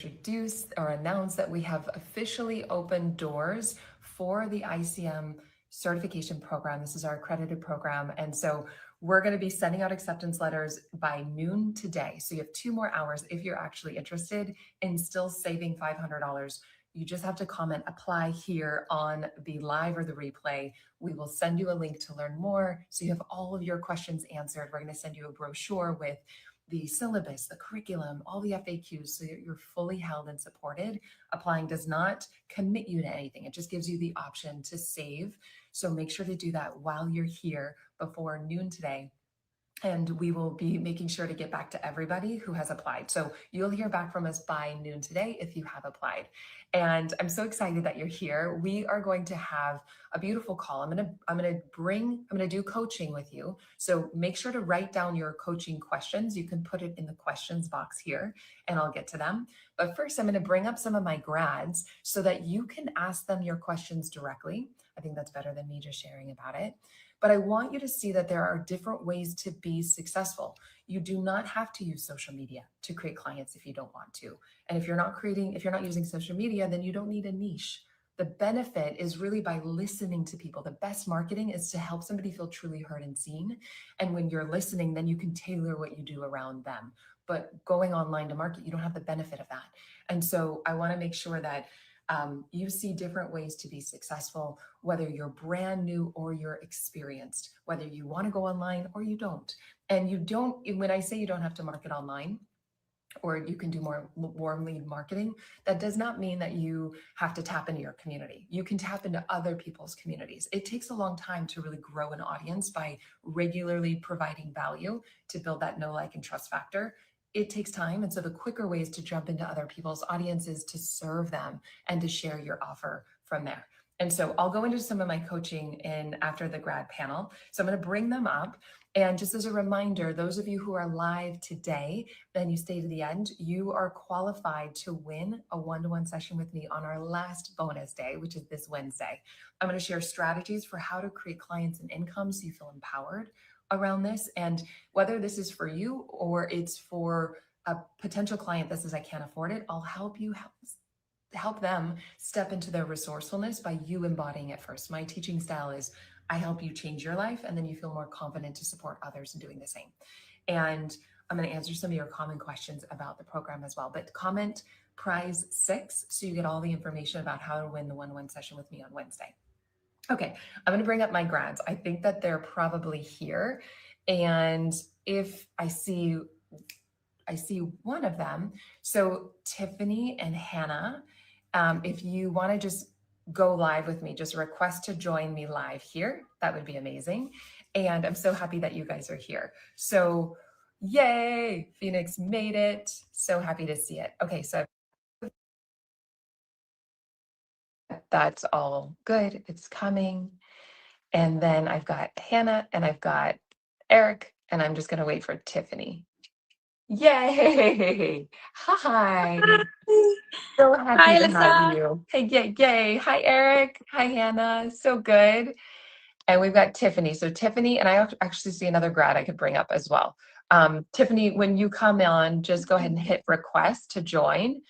introduce or announce that we have officially opened doors for the ICM certification program. This is our accredited program. And so we're going to be sending out acceptance letters by noon today. So you have 2 more hours if you're actually interested in still saving $500. You just have to comment apply here on the live or the replay. We will send you a link to learn more. So you have all of your questions answered. We're going to send you a brochure with the syllabus, the curriculum, all the FAQs, so that you're fully held and supported. Applying does not commit you to anything. It just gives you the option to save. So make sure to do that while you're here before noon today. And we will be making sure to get back to everybody who has applied. So you'll hear back from us by noon today if you have applied. And I'm so excited that you're here. We are going to have a beautiful call. I'm gonna do coaching with you. So make sure to write down your coaching questions. You can put it in the questions box here and I'll get to them. But first, I'm gonna bring up some of my grads so that you can ask them your questions directly. I think that's better than me just sharing about it. But I want you to see that there are different ways to be successful. You do not have to use social media to create clients if you don't want to. And if you're not using social media, then you don't need a niche. The benefit is really by listening to people. The best marketing is to help somebody feel truly heard and seen. And when you're listening, then you can tailor what you do around them. But going online to market, you don't have the benefit of that. And so I want to make sure that you see different ways to be successful, whether you're brand new or you're experienced, whether you want to go online or you don't. And when I say you don't have to market online, or you can do more warm lead marketing, that does not mean that you have to tap into your community. You can tap into other people's communities. It takes a long time to really grow an audience by regularly providing value to build that know, like, and trust factor. It takes time. And so the quicker ways to jump into other people's audiences to serve them and to share your offer from there. And so I'll go into some of my coaching after the grad panel. So I'm going to bring them up. And just as a reminder, those of you who are live today, then you stay to the end, you are qualified to win a one-to-one session with me on our last bonus day, which is this Wednesday. I'm going to share strategies for how to create clients and income so you feel empowered around this. And whether this is for you or it's for a potential client that says, I can't afford it, I'll help them step into their resourcefulness by you embodying it first. My teaching style is I help you change your life and then you feel more confident to support others in doing the same. And I'm going to answer some of your common questions about the program as well. But comment prize 6 so you get all the information about how to win the one-on-one session with me on Wednesday. Okay, I'm going to bring up my grads. I think that they're probably here. And if I see one of them, so Tiffany and Hannah, if you want to just go live with me, just request to join me live here. That would be amazing. And I'm so happy that you guys are here. So yay, Phoenix made it. So happy to see it. Okay, so that's all good. It's coming. And then I've got Hannah and I've got Eric, and I'm just going to wait for Tiffany. Yay! Hi. So happy to have you. Hey, yay. Hi, Eric. Hi, Hannah. So good. And we've got Tiffany. So Tiffany, and I actually see another grad I could bring up as well. Tiffany, when you come on, just go ahead and hit request to join.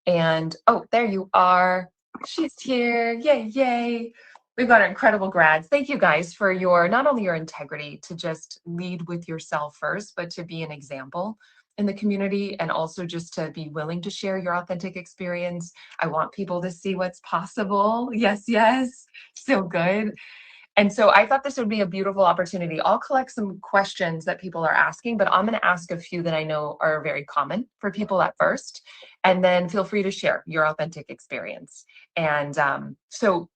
And oh, there you are. She's here. Yay, yay. We've got our incredible grads. Thank you guys for not only your integrity to just lead with yourself first, but to be an example in the community and also just to be willing to share your authentic experience. I want people to see what's possible. Yes, yes. So good. And so I thought this would be a beautiful opportunity. I'll collect some questions that people are asking, but I'm going to ask a few that I know are very common for people at first. And then feel free to share your authentic experience. And so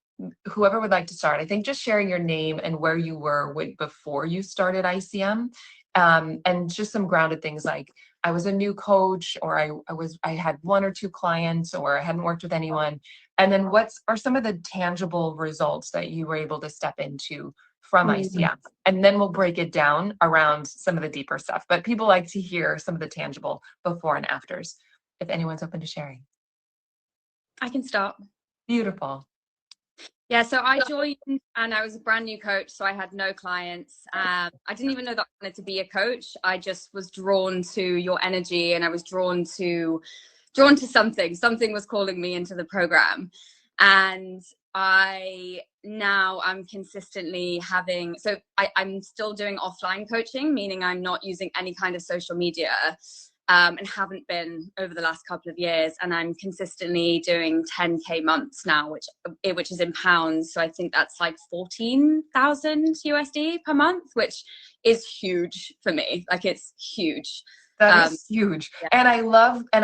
whoever would like to start, I think just sharing your name and where you were before you started ICM, and just some grounded things like I was a new coach, or I had 1 or 2 clients, or I hadn't worked with anyone. And then what are some of the tangible results that you were able to step into from ICM? And then we'll break it down around some of the deeper stuff. But people like to hear some of the tangible before and afters. If anyone's open to sharing. I can start. Beautiful. Yeah, so I joined and I was a brand new coach, so I had no clients. I didn't even know that I wanted to be a coach. I just was drawn to your energy and I was drawn to drawn to something. Something was calling me into the program. And I'm consistently I'm still doing offline coaching, meaning I'm not using any kind of social media, and haven't been over the last couple of years. And I'm consistently doing 10K months now, which is in pounds. So I think that's like 14,000 USD per month, which is huge for me. Like, it's huge. That is huge. Yeah. And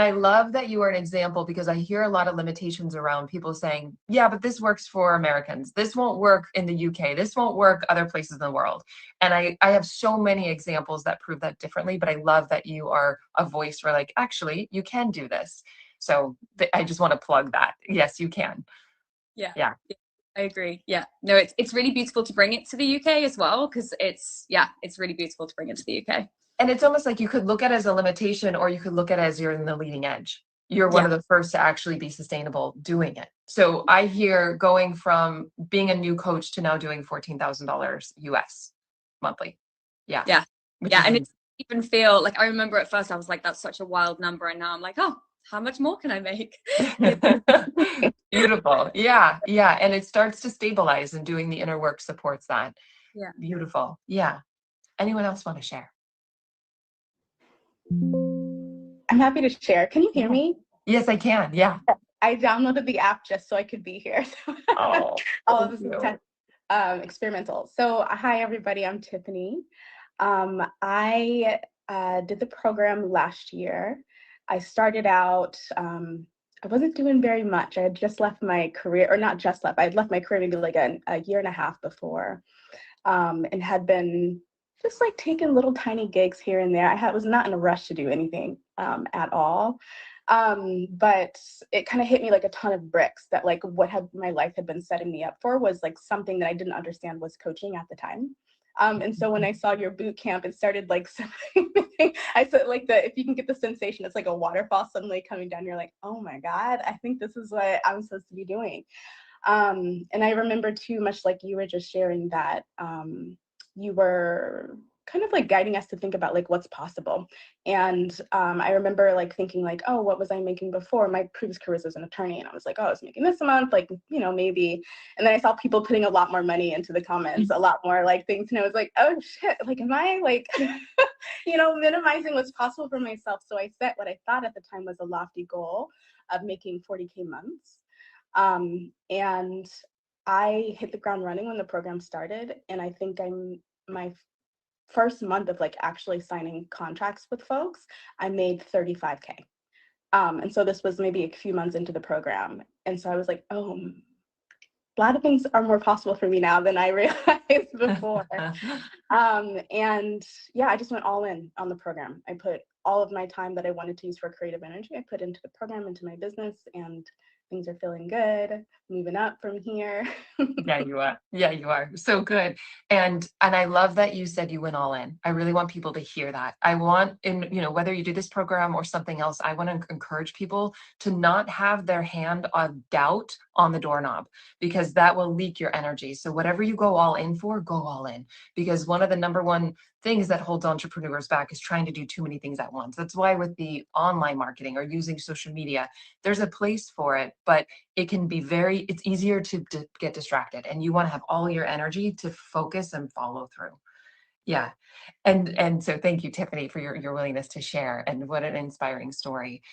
I love that you are an example, because I hear a lot of limitations around people saying, yeah, but this works for Americans. This won't work in the UK. This won't work other places in the world. And I have so many examples that prove that differently, but I love that you are a voice where, like, actually, you can do this. So I just want to plug that. Yes, you can. Yeah. Yeah. I agree. Yeah. No, it's really beautiful to bring it to the UK as well, because it's really beautiful to bring it to the UK. And it's almost like you could look at it as a limitation, or you could look at it as you're in the leading edge. You're one of the first to actually be sustainable doing it. So I hear going from being a new coach to now doing $14,000 US monthly. Yeah. Yeah. Which Yeah. is And it's even feel like, I remember at first I was like, that's such a wild number. And now I'm like, oh, how much more can I make? beautiful. Yeah. Yeah. And it starts to stabilize, and doing the inner work supports that. Yeah. Beautiful. Yeah. Anyone else want to share? I'm happy to share. Can you hear me? Yes, I can. Yeah. I downloaded the app just so I could be here. Oh, all of this is experimental. So hi, everybody. I'm Tiffany. I did the program last year. I started out, I wasn't doing very much. I had just left my career, or not just left. I had left my career maybe like a year and a half before, and had been just like taking little tiny gigs here and there. I was not in a rush to do anything at all. But it kind of hit me like a ton of bricks that like what my life had been setting me up for was like something that I didn't understand was coaching at the time. And so when I saw your boot camp, it started like, I said like if you can get the sensation, it's like a waterfall suddenly coming down. You're like, oh my God, I think this is what I'm supposed to be doing. And I remember too, much like you were just sharing, that you were kind of like guiding us to think about like what's possible. And I remember like thinking like, oh, what was I making before? My previous career was as an attorney, and I was like, oh, I was making this a month, like, maybe. And then I saw people putting a lot more money into the comments, a lot more like things, and I was like, oh shit, like, am I like, minimizing what's possible for myself? So I set what I thought at the time was a lofty goal of making 40K months. And I hit the ground running when the program started. And I think my first month of like actually signing contracts with folks, I made 35K. And so this was maybe a few months into the program. And so I was like, oh, a lot of things are more possible for me now than I realized before. And yeah, I just went all in on the program. I put all of my time that I wanted to use for creative energy, I put into the program, into my business, and things are feeling good, moving up from here. Yeah, you are. Yeah, you are. So good. And I love that you said you went all in. I really want people to hear that. I want, whether you do this program or something else, I want to encourage people to not have their hand of doubt on the doorknob, because that will leak your energy. So whatever you go all in for, go all in. Because one of the number one things that holds entrepreneurs back is trying to do too many things at once. That's why with the online marketing or using social media, there's a place for it, but it can be it's easier to get distracted, and you want to have all your energy to focus and follow through. Yeah. And so thank you, Tiffany, for your willingness to share, and what an inspiring story.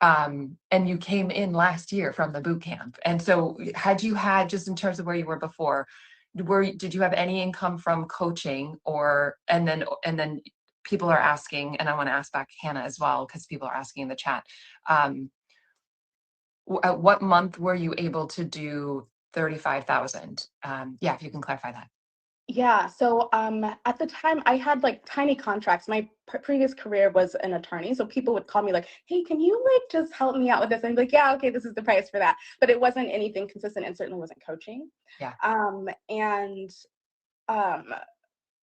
And you came in last year from the boot camp. And so had you had, just in terms of where you were before, did you have any income from coaching, and then people are asking, and I want to ask back Hannah as well, because people are asking in the chat, at what month were you able to do 35,000? Yeah, if you can clarify that. Yeah, so at the time I had like tiny contracts. My previous career was an attorney, so people would call me like, hey, can you like just help me out with this? And I'd be like, yeah, okay, this is the price for that. But it wasn't anything consistent, and certainly wasn't coaching. Yeah. And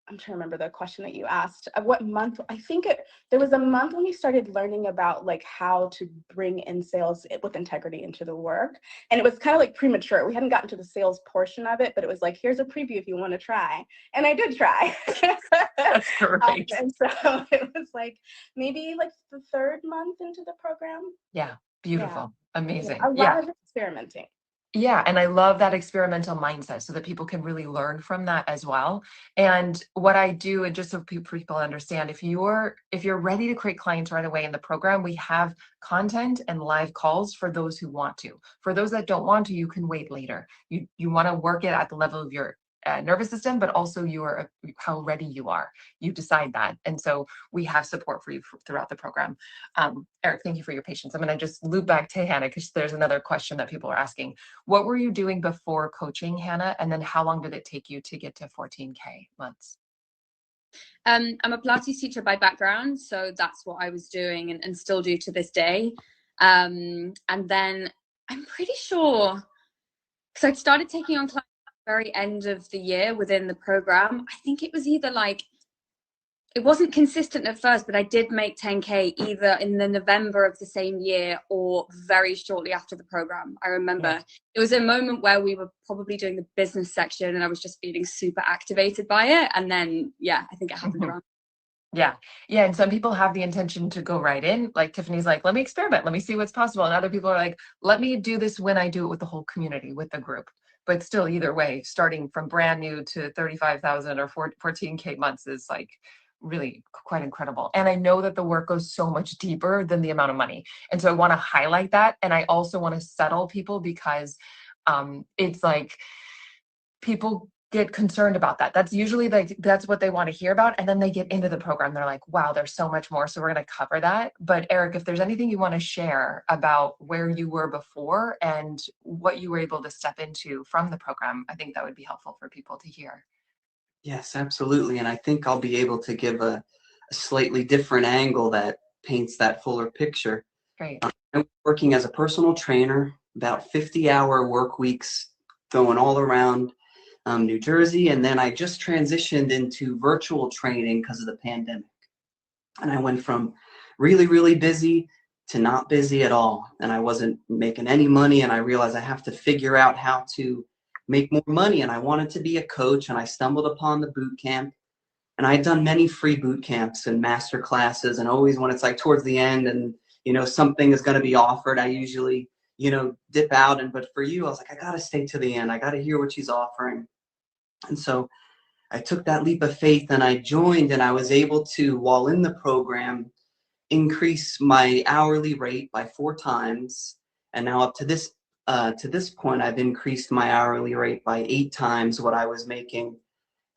I'm trying to remember the question that you asked. What month? I think there was a month when we started learning about like how to bring in sales with integrity into the work. And it was kind of like premature. We hadn't gotten to the sales portion of it, but it was like, here's a preview if you want to try. And I did try. That's great. And so it was like maybe like the third month into the program. Yeah. Beautiful. Amazing. A Yeah. lot of experimenting. Yeah, and I love that experimental mindset so that people can really learn from that as well. And what I do, and just so people understand, if you're ready to create clients right away in the program, we have content and live calls for those who want to. For those that don't want to, you can wait later. You want to work it at the level of your nervous system, but also how ready you are. You decide that, and so we have support for you throughout the program. Eric, thank you for your patience. I'm going to just loop back to Hannah because there's another question that people are asking. What were you doing before coaching, Hannah? And then how long did it take you to get to 14K months? I'm a Pilates teacher by background, so that's what I was doing and still do to this day. And then I'm pretty sure, because I'd started taking on clients at the very end of the year within the program. I think it was either like, it wasn't consistent at first, but I did make 10K either in the November of the same year or very shortly after the program. I remember it was a moment where we were probably doing the business section and I was just feeling super activated by it. And then, yeah, I think it happened around. Yeah. Yeah. And some people have the intention to go right in. Like Tiffany's like, let me experiment. Let me see what's possible. And other people are like, let me do this when I do it with the whole community, with the group. But still, either way, starting from brand new to 35,000 or 14K months is like really quite incredible. And I know that the work goes so much deeper than the amount of money. And so I want to highlight that. And I also want to settle people because it's like people get concerned about that. That's usually that's what they want to hear about. And then they get into the program. They're like, wow, there's so much more. So we're going to cover that. But Eric, if there's anything you want to share about where you were before and what you were able to step into from the program, I think that would be helpful for people to hear. Yes, absolutely. And I think I'll be able to give a slightly different angle that paints that fuller picture. Great. I'm working as a personal trainer, about 50-hour work weeks going all around New Jersey. And then I just transitioned into virtual training because of the pandemic. And I went from really, really busy to not busy at all. And I wasn't making any money. And I realized I have to figure out how to make more money. And I wanted to be a coach. And I stumbled upon the boot camp. And I had done many free boot camps and master classes. And always when it's like towards the end and, something is going to be offered, I usually, dip out. But for you, I was like, I got to stay to the end. I got to hear what she's offering. And so I took that leap of faith and I joined, and I was able to, while in the program, increase my hourly rate by 4 times. And now up to this point, I've increased my hourly rate by 8 times what I was making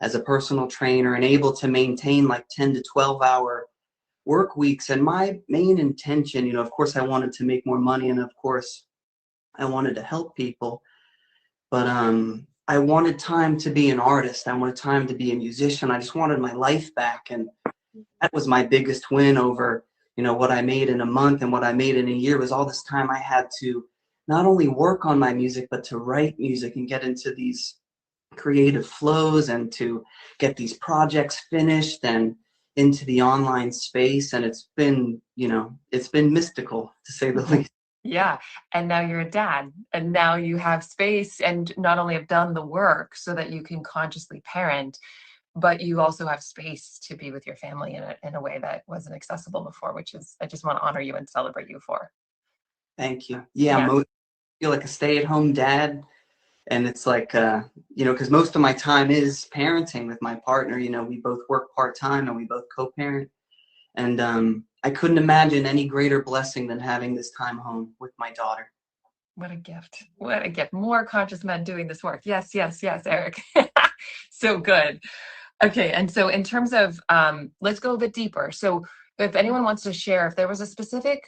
as a personal trainer, and able to maintain like 10 to 12 hour work weeks. And my main intention, of course, I wanted to make more money, and of course, I wanted to help people. But I wanted time to be an artist. I wanted time to be a musician. I just wanted my life back. And that was my biggest win over, what I made in a month and what I made in a year. Was all this time I had to not only work on my music, but to write music and get into these creative flows and to get these projects finished and into the online space. And it's been mystical, to say the least. Yeah. And now you're a dad, and now you have space, and not only have done the work so that you can consciously parent, but you also have space to be with your family in a way that wasn't accessible before, which is, I just want to honor you and celebrate you for. Thank you. Yeah. I feel like a stay-at-home dad. And it's like, because most of my time is parenting with my partner. We both work part-time and we both co-parent. And I couldn't imagine any greater blessing than having this time home with my daughter. What a gift. What a gift. More conscious men doing this work. Yes, yes, yes, Eric. So good. Okay. And so in terms of, let's go a bit deeper. So if anyone wants to share, if there was a specific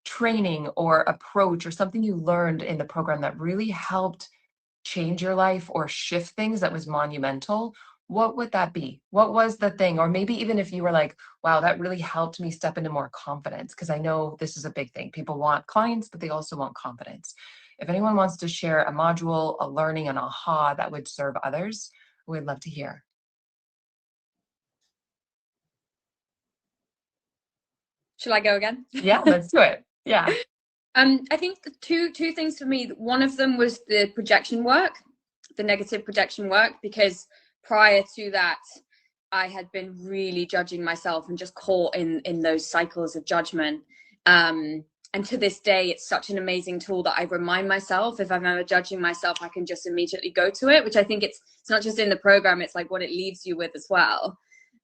training or approach or something you learned in the program that really helped change your life or shift things that was monumental, what would that be? What was the thing? Or maybe even if you were like, wow, that really helped me step into more confidence, because I know this is a big thing. People want clients, but they also want confidence. If anyone wants to share a module, a learning, an aha that would serve others, we'd love to hear. Shall I go again? Yeah, let's do it. Yeah. I think two things for me. One of them was the projection work, the negative projection work, because prior to that, I had been really judging myself and just caught in those cycles of judgment. And and to this day, it's such an amazing tool that I remind myself, if I'm ever judging myself, I can just immediately go to it, which I think it's not just in the program, it's like what it leaves you with as well.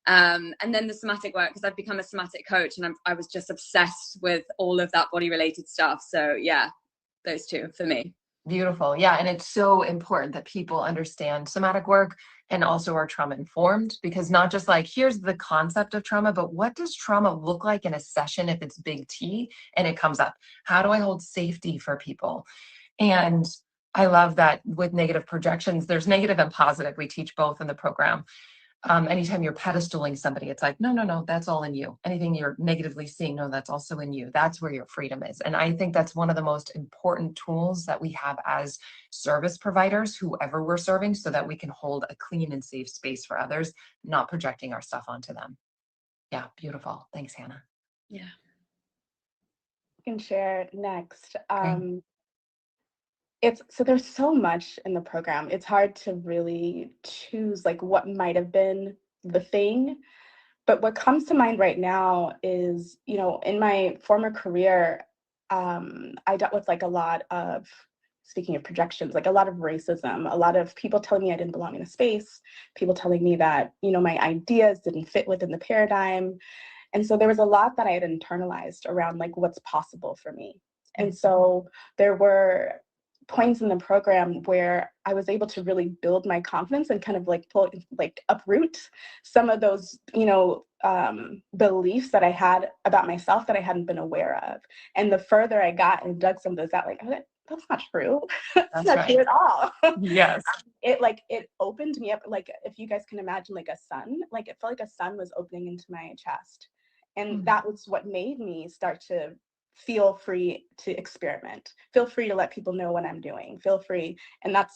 And then the somatic work, because I've become a somatic coach, and I was just obsessed with all of that body related stuff. So yeah, those two for me. Beautiful. Yeah. And it's so important that people understand somatic work and also are trauma informed, because not just like, here's the concept of trauma, but what does trauma look like in a session if it's big T and it comes up? How do I hold safety for people? And I love that with negative projections, there's negative and positive. We teach both in the program. Anytime you're pedestaling somebody, it's like, no, that's all in you. Anything you're negatively seeing, no, that's also in you. That's where your freedom is. And I think that's one of the most important tools that we have as service providers, whoever we're serving, so that we can hold a clean and safe space for others, not projecting our stuff onto them. Yeah, beautiful. Thanks, Hannah. Yeah. I can share next. Great. So there's so much in the program. It's hard to really choose like what might have been the thing. But what comes to mind right now is, in my former career, I dealt with like a lot of, speaking of projections, like a lot of racism, a lot of people telling me I didn't belong in a space, people telling me that, my ideas didn't fit within the paradigm. And so there was a lot that I had internalized around like what's possible for me. And so there were points in the program where I was able to really build my confidence and kind of like uproot some of those, beliefs that I had about myself that I hadn't been aware of. And the further I got and dug some of those out, like, oh, that's not true. That's not true at all. Yes. It opened me up. Like, if you guys can imagine like a sun, like it felt like a sun was opening into my chest. And that was what made me start to feel free to experiment, feel free to let people know what I'm doing, feel free. And that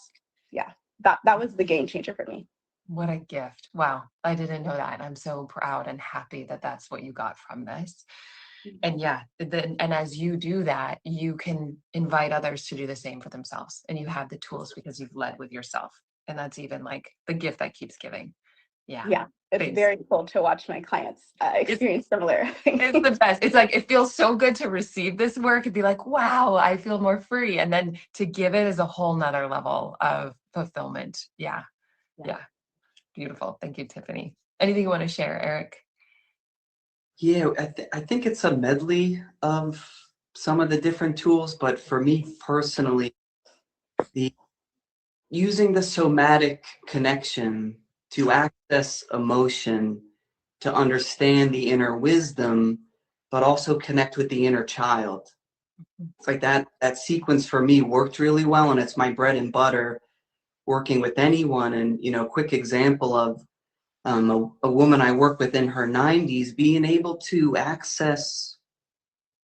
was the game changer for me. What a gift. Wow. I didn't know that. I'm so proud and happy that that's what you got from this. And yeah, and as you do that, you can invite others to do the same for themselves. And you have the tools because you've led with yourself. And that's even like the gift that keeps giving. Yeah. Yeah. It's very cool to watch my clients experience similar things. It's the best. It's like, it feels so good to receive this work and be like, wow, I feel more free. And then to give it is a whole nother level of fulfillment. Yeah. Beautiful. Thank you, Tiffany. Anything you want to share, Eric? Yeah, I think it's a medley of some of the different tools, but for me personally, using the somatic connection to access emotion, to understand the inner wisdom, but also connect with the inner child. It's like that sequence for me worked really well, and it's my bread and butter working with anyone. And quick example of a woman I work with in her 90s being able to access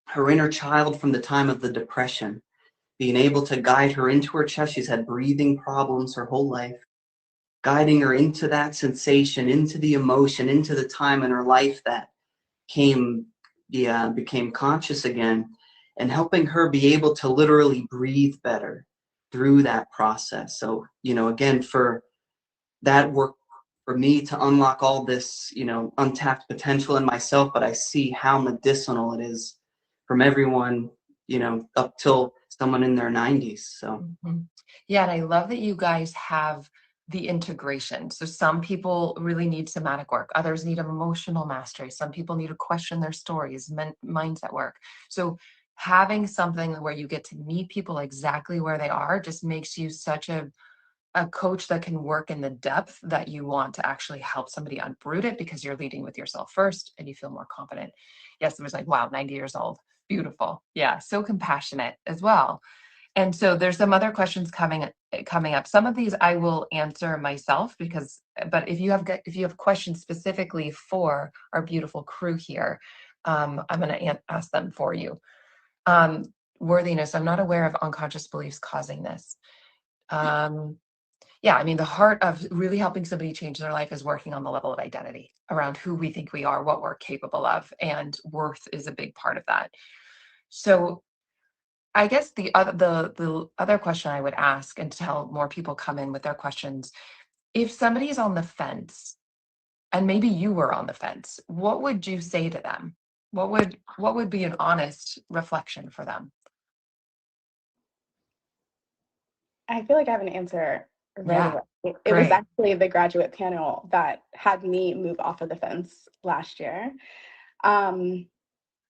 her inner child from the time of the Depression, being able to guide her into her chest. She's had breathing problems her whole life, guiding her into that sensation, into the emotion, into the time in her life that became conscious again, and helping her be able to literally breathe better through that process. So, again, for that work for me to unlock all this, untapped potential in myself, but I see how medicinal it is from everyone, up till someone in their 90s. So yeah, and I love that you guys have the integration. So some people really need somatic work, others need emotional mastery, some people need to question their stories, mindset work. So having something where you get to meet people exactly where they are just makes you such a coach that can work in the depth that you want to actually help somebody unroot it, because you're leading with yourself first and you feel more confident. Yes, it was like, wow, 90 years old. Beautiful. Yeah. So compassionate as well. And so there's some other questions coming up. Some of these I will answer myself but if you have questions specifically for our beautiful crew here, I'm going to ask them for you. Worthiness. I'm not aware of unconscious beliefs causing this. Yeah, I mean, the heart of really helping somebody change their life is working on the level of identity around who we think we are, what we're capable of, and worth is a big part of that. So I guess the other question I would ask, until more people come in with their questions, if somebody is on the fence, and maybe you were on the fence, what would you say to them? What would be an honest reflection for them? I feel like I have an answer right Yeah, away. It was great. actually the graduate panel that had me move off of the fence last year. Um,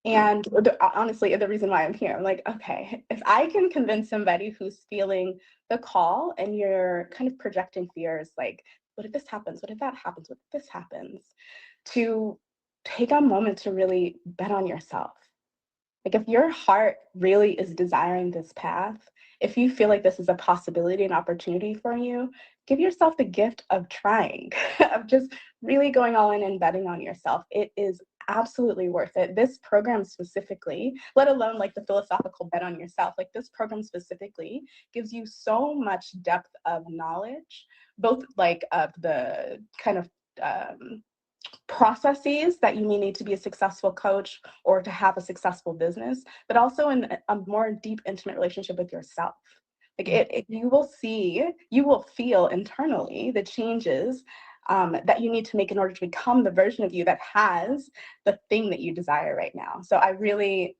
and honestly, the reason why I'm here, I'm like, okay, if I can convince somebody who's feeling the call and you're kind of projecting fears, like, what if this happens? What if that happens? What if this happens? To take a moment to really bet on yourself. Like, if your heart really is desiring this path, if you feel like this is a possibility and opportunity for you, give yourself the gift of trying, of just really going all in and betting on yourself. It is absolutely worth it. This program specifically, let alone like the philosophical bet on yourself, like this program specifically gives you so much depth of knowledge, both like of the kind of processes that you may need to be a successful coach or to have a successful business, but also in a more deep, intimate relationship with yourself. Like you will feel internally the changes that you need to make in order to become the version of you that has the thing that you desire right now. So I wish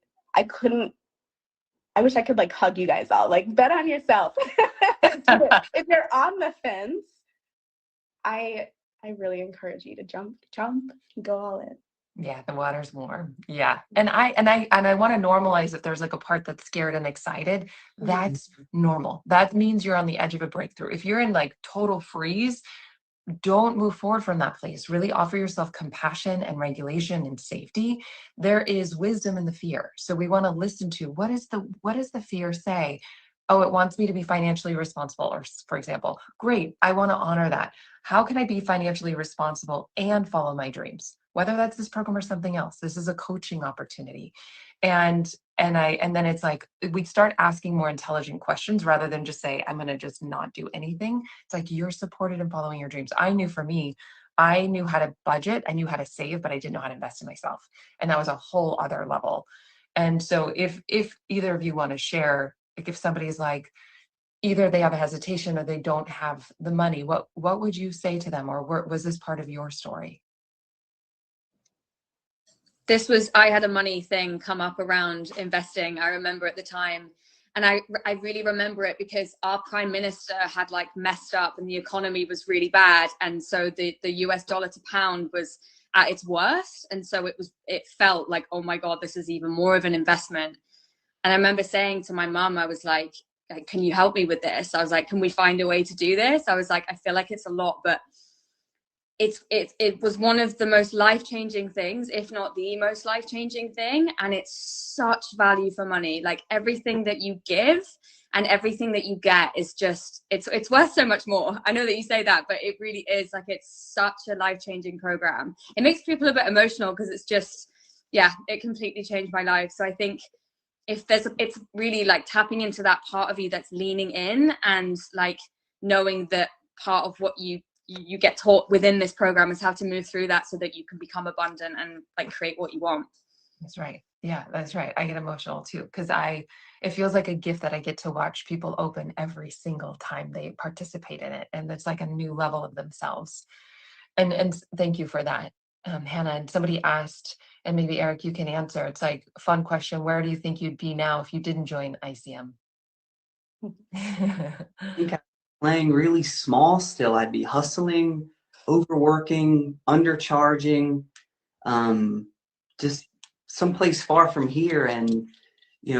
I could like hug you guys all, like bet on yourself. If you're on the fence, I really encourage you to jump, go all in. Yeah, the water's warm. Yeah. And I want to normalize if there's like a part that's scared and excited, that's normal. That means you're on the edge of a breakthrough. If you're in like total freeze, don't move forward from that place. Really offer yourself compassion and regulation and safety. There is wisdom in the fear. So we want to listen to what does the fear say? Oh, it wants me to be financially responsible, or for example, great, I want to honor that. How can I be financially responsible and follow my dreams? Whether that's this program or something else, this is a coaching opportunity. And then it's like we start asking more intelligent questions rather than just say, I'm going to just not do anything. It's like you're supported in following your dreams. I knew for me, I knew how to budget, I knew how to save, but I didn't know how to invest in myself. And that was a whole other level. And so if either of you want to share, like if somebody's like, either they have a hesitation or they don't have the money, what would you say to them? Or was this part of your story? I had a money thing come up around investing. I remember at the time, and I really remember it because our prime minister had like messed up and the economy was really bad. And so the US dollar to pound was at its worst. And so it felt like, oh my God, this is even more of an investment. And I remember saying to my mum, I was like, can you help me with this? I was like, can we find a way to do this? I was like, I feel like it's a lot, but it was one of the most life-changing things, if not the most life-changing thing. And it's such value for money. Like everything that you give and everything that you get is just, it's worth so much more. I know that you say that, but it really is. Like, it's such a life-changing program. It makes people a bit emotional because it's just, yeah, it completely changed my life. So I think it's really like tapping into that part of you that's leaning in, and like knowing that part of what you get taught within this program is how to move through that so that you can become abundant and like create what you want. That's right. Yeah, that's right. I get emotional too because it feels like a gift that I get to watch people open every single time they participate in it, and it's like a new level of themselves. And thank you for that, Hannah. And somebody asked, and maybe Eric, you can answer. It's like a fun question. Where do you think you'd be now if you didn't join ICM? I think I'm playing really small still. I'd be hustling, overworking, undercharging, just someplace far from here. And,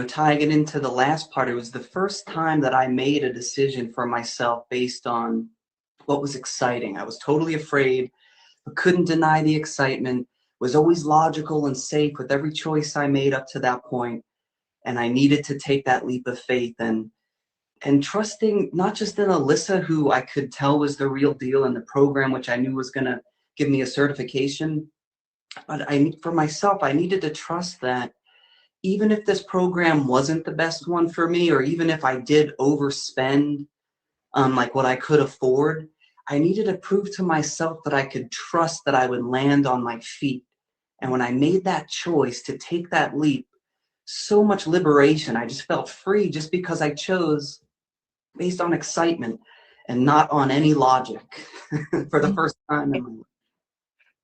tying it into the last part, it was the first time that I made a decision for myself based on what was exciting. I was totally afraid, but couldn't deny the excitement, was always logical and safe with every choice I made up to that point. And I needed to take that leap of faith and trusting not just in Alyssa, who I could tell was the real deal in the program, which I knew was going to give me a certification, but for myself, I needed to trust that even if this program wasn't the best one for me, or even if I did overspend like what I could afford, I needed to prove to myself that I could trust that I would land on my feet. And when I made that choice to take that leap, so much liberation. I just felt free just because I chose based on excitement and not on any logic for the first time in my life.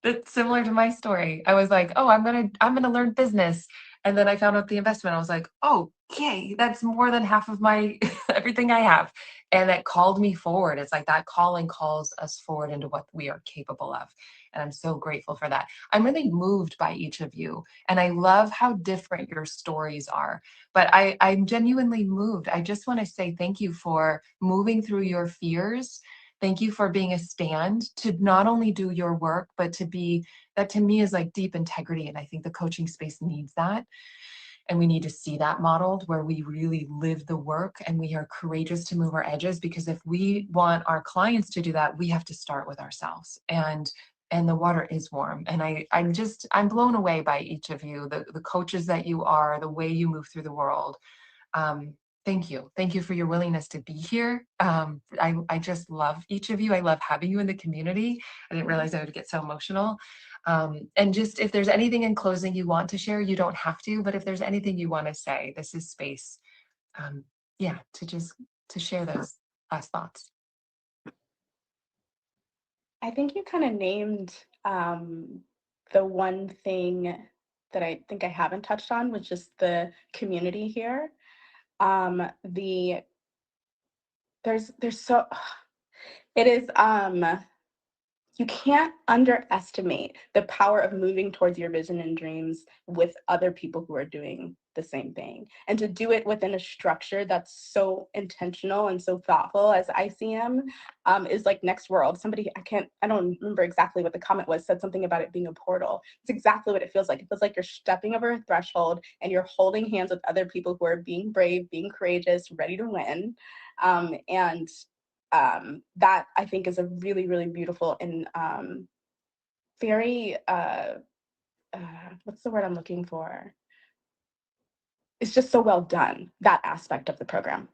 That's similar to my story. I was like, oh, I'm gonna learn business. And then I found out the investment. I was like, oh, okay, that's more than half of my everything I have. And it called me forward. It's like that calling calls us forward into what we are capable of. And I'm so grateful for that. I'm really moved by each of you. And I love how different your stories are. But I'm genuinely moved. I just want to say thank you for moving through your fears. Thank you for being a stand to not only do your work, but to be that to me is like deep integrity. And I think the coaching space needs that. And we need to see that modeled where we really live the work and we are courageous to move our edges. Because if we want our clients to do that, we have to start with ourselves. And the water is warm. And I'm blown away by each of you, the coaches that you are, the way you move through the world. Um, Thank you. Thank you for your willingness to be here. I just love each of you. I love having you in the community. I didn't realize I would get so emotional. And just if there's anything in closing you want to share, you don't have to, but if there's anything you want to say, this is space. Yeah, to share those last thoughts. I think you kind of named the one thing that I think I haven't touched on, which is the community here. The there's so it is you can't underestimate the power of moving towards your vision and dreams with other people who are doing the same thing. And to do it within a structure that's so intentional and so thoughtful as ICM is like next world. Somebody, I don't remember exactly what the comment was, said something about it being a portal. It's exactly what it feels like. It feels like you're stepping over a threshold and you're holding hands with other people who are being brave, being courageous, ready to win. And that I think is a really, really beautiful and very, what's the word I'm looking for? It's just so well done, that aspect of the program.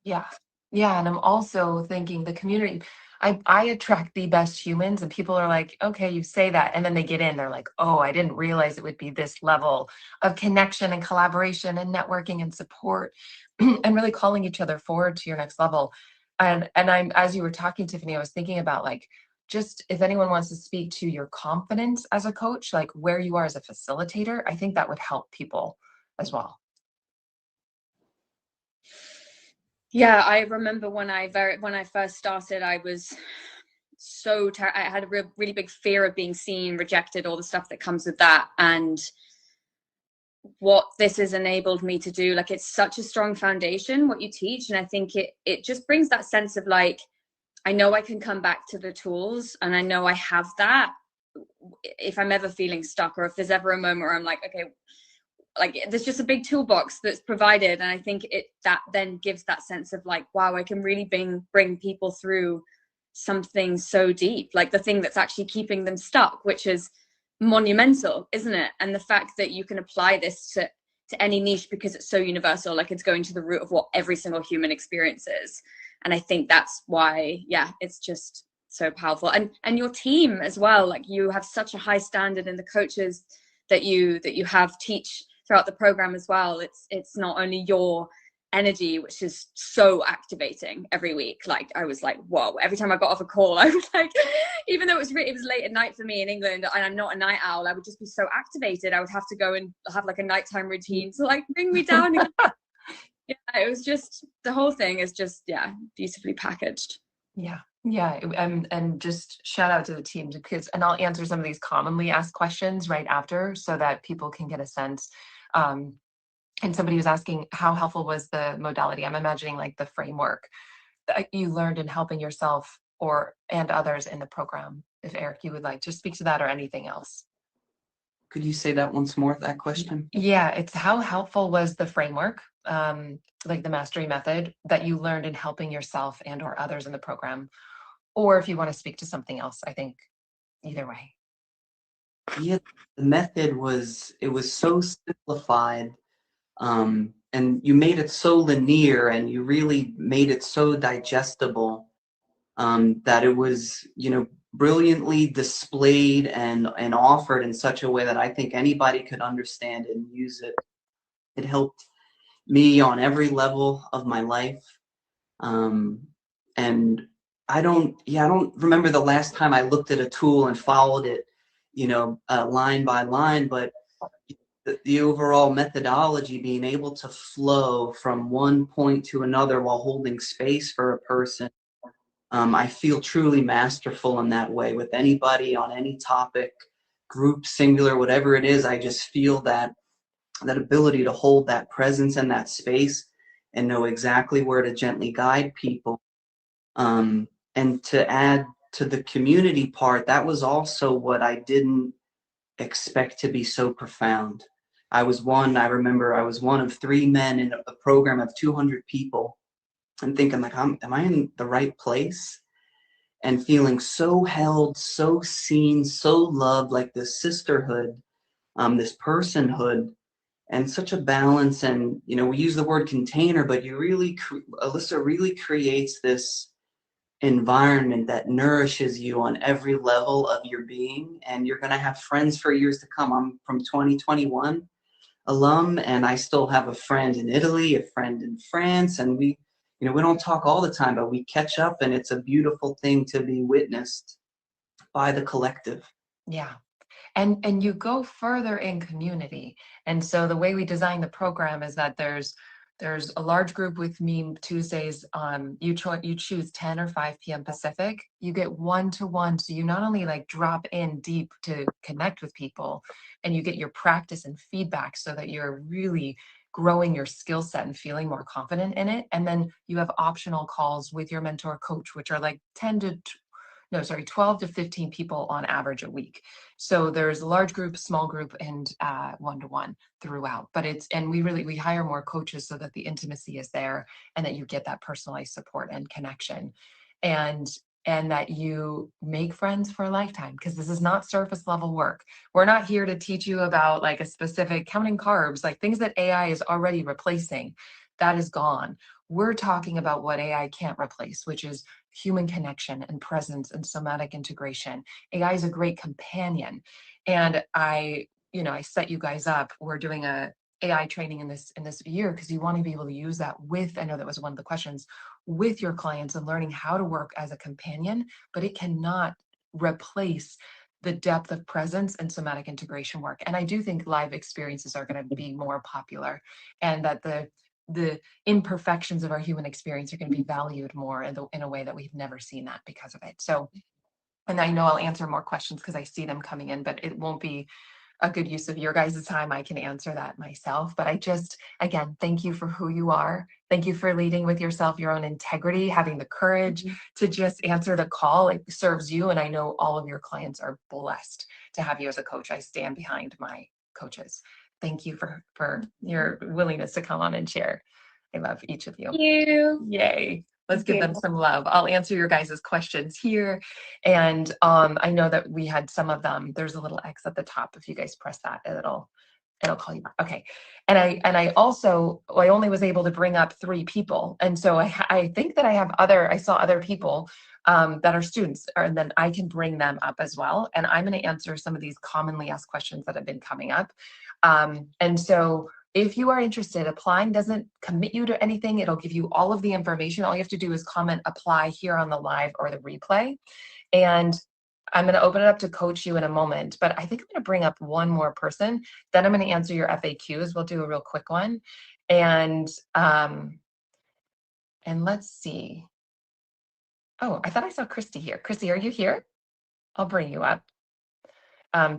Yeah. Yeah. And I'm also thinking the community, I attract the best humans and people are like, okay, you say that. And then they get in, they're like, oh, I didn't realize it would be this level of connection and collaboration and networking and support and really calling each other forward to your next level. And I'm, as you were talking, Tiffany, I was thinking about like, just if anyone wants to speak to your confidence as a coach, like where you are as a facilitator, I think that would help people as well. Yeah, I remember when I first started, I was so I had a really big fear of being seen, rejected, all the stuff that comes with that. And what this has enabled me to do, like, it's such a strong foundation what you teach, and I think it just brings that sense of like, I know I can come back to the tools, and I know I have that if I'm ever feeling stuck, or if there's ever a moment where I'm like, okay, like there's just a big toolbox that's provided. And I think that then gives that sense of like, wow, I can really bring people through something so deep, like the thing that's actually keeping them stuck, which is monumental, isn't it? And the fact that you can apply this to any niche because it's so universal, like it's going to the root of what every single human experiences. And I think that's why, yeah, it's just so powerful. And your team as well, like you have such a high standard, and the coaches that you have teach throughout the program as well. It's not only your energy, which is so activating every week. Like I was like, whoa, every time I got off a call, I was like, even though it was late at night for me in England and I'm not a night owl, I would just be so activated. I would have to go and have like a nighttime routine to like bring me down. Yeah, it was just, the whole thing is just, yeah, beautifully packaged. Yeah. Yeah. And just shout out to the team because, and I'll answer some of these commonly asked questions right after so that people can get a sense. And somebody was asking how helpful was the modality. I'm imagining like the framework that you learned in helping yourself and others in the program. If Eric, you would like to speak to that or anything else. Could you say that once more, that question? Yeah, it's how helpful was the framework, like the mastery method that you learned in helping yourself and or others in the program, or if you want to speak to something else, I think either way. Yeah, the method was so simplified, and you made it so linear, and you really made it so digestible, that it was, brilliantly displayed and offered in such a way that I think anybody could understand it and use it. It helped me on every level of my life, and I don't remember the last time I looked at a tool and followed it, line by line, but the overall methodology, being able to flow from one point to another while holding space for a person, I feel truly masterful in that way with anybody on any topic, group, singular, whatever it is. I just feel that ability to hold that presence and that space and know exactly where to gently guide people. And to add to the community part, that was also what I didn't expect to be so profound. I remember I was one of 3 men in a program of 200 people and thinking like, am I in the right place? And feeling so held, so seen, so loved, like this sisterhood, this personhood, and such a balance. And, we use the word container, but Alyssa really creates this environment that nourishes you on every level of your being, and you're going to have friends for years to come. I'm from 2021 alum, and I still have a friend in Italy, a friend in France, and we don't talk all the time, but we catch up, and it's a beautiful thing to be witnessed by the collective. Yeah. And you go further in community. And so the way we design the program is that there's a large group with me Tuesdays. You choose 10 or 5 p.m. Pacific. You get 1-to-1, so you not only like drop in deep to connect with people, and you get your practice and feedback so that you're really growing your skill set and feeling more confident in it. And then you have optional calls with your mentor coach, which are like 12 to 15 people on average a week. So there's a large group, small group, and 1-to-1 throughout. But we hire more coaches so that the intimacy is there and that you get that personalized support and connection, and that you make friends for a lifetime, because this is not surface level work. We're not here to teach you about like a specific counting carbs, like things that AI is already replacing. That is gone. We're talking about what AI can't replace, which is human connection and presence and somatic integration. AI is a great companion. And I set you guys up. We're doing a AI training in this year because you want to be able to use that with, I know that was one of the questions, with your clients, and learning how to work as a companion, but it cannot replace the depth of presence and somatic integration work. And I do think live experiences are going to be more popular, and that the imperfections of our human experience are going to be valued more in a way that we've never seen that because of it. So, and I know I'll answer more questions because I see them coming in, but it won't be a good use of your guys' time. I can answer that myself. But again, thank you for who you are. Thank you for leading with yourself, your own integrity, having the courage to just answer the call. It serves you. And I know all of your clients are blessed to have you as a coach. I stand behind my coaches. Thank you for your willingness to come on and share. I love each of you. Thank you. Yay. Let's give them some love. I'll answer your guys' questions here. And I know that we had some of them. There's a little X at the top. If you guys press that, it'll call you back. Okay. And I only was able to bring up 3 people. And so I think that I saw other people that are students, and then I can bring them up as well. And I'm going to answer some of these commonly asked questions that have been coming up. And so if you are interested, applying doesn't commit you to anything. It'll give you all of the information. All you have to do is comment apply here on the live or the replay. And I'm going to open it up to coach you in a moment, but I think I'm going to bring up one more person. Then I'm going to answer your FAQs. We'll do a real quick one. And let's see. Oh, I thought I saw Christy here. Christy, are you here? I'll bring you up.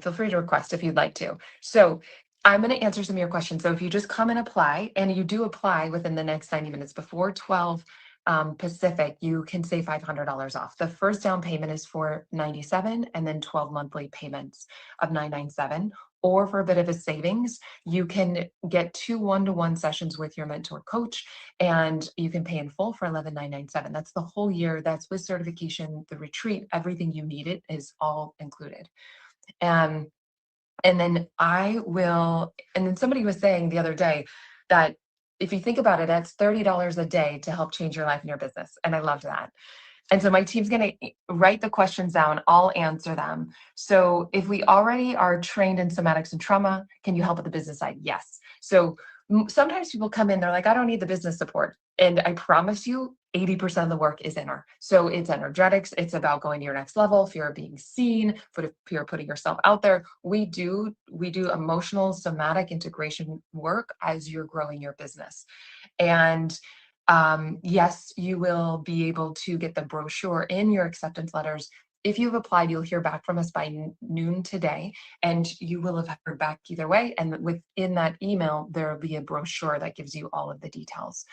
Feel free to request if you'd like to. So I'm going to answer some of your questions. So if you just come and apply, and you do apply within the next 90 minutes before 12 Pacific, you can save $500 off. The first down payment is $497, and then 12 monthly payments of $997. Or for a bit of a savings, you can get 2 1-to-1 sessions with your mentor coach, and you can pay in full for $11,997. That's the whole year. That's with certification, the retreat, everything you need. It is all included. And then somebody was saying the other day that if you think about it, that's $30 a day to help change your life and your business. And I love that. And so my team's going to write the questions down. I'll answer them. So if we already are trained in somatics and trauma, can you help with the business side? Yes. So sometimes people come in, they're like, I don't need the business support. And I promise you, 80% of the work is inner. So it's energetics. It's about going to your next level, fear of being seen, fear of putting yourself out there. We do emotional somatic integration work as you're growing your business. And yes, you will be able to get the brochure in your acceptance letters. If you've applied, you'll hear back from us by noon today, and you will have heard back either way. And within that email, there will be a brochure that gives you all of the details.